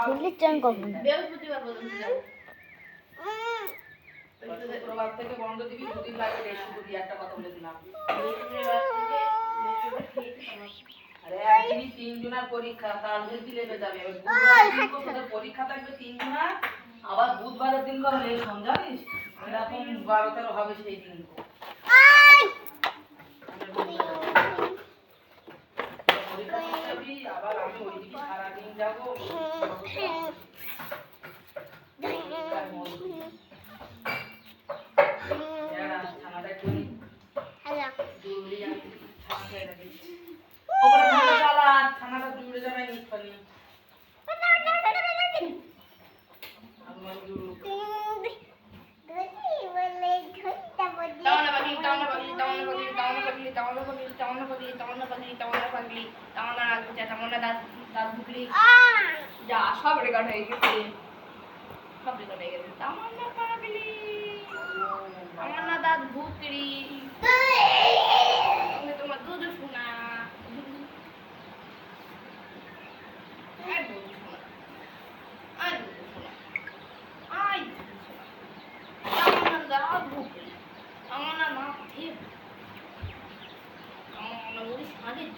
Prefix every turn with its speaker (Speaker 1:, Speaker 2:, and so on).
Speaker 1: দিল্লির ট্রেন কখন?
Speaker 2: বৃহস্পতিবার পর্যন্ত যাবো। শুক্রবার থেকে বন্ধ দিবি, দুদিন লাগবে রে, শুধু দিয়ে একটা কথা বলে দিলাম। আরে একদিনই 3 জনের পরীক্ষা, কালকে দিলে যাবে। তোদের পরীক্ষা থাকবে 3 জনের, আবার বুধবারের দিন করে লেশন জানিস, এরকম 12-13 হবে সেই দিন। পরীক্ষা থাকবি, আবার আমি ওইদিকে সারাদিন যাবো। সব রেকর্ড হয়ে গেছে, সব রেকর্ড হয়ে গেছে। তামান্না পাগলি, তামান্না দাঁত ভুতড়ি, তুমি তোমার দুধ শোনা, আর দুধ শোনা, আর দুধ শোনা, আর দুধ শোনা। তামান্না দাঁত ভুতড়ি, তামান্না না ঠিক, তামান্না বলি সাজের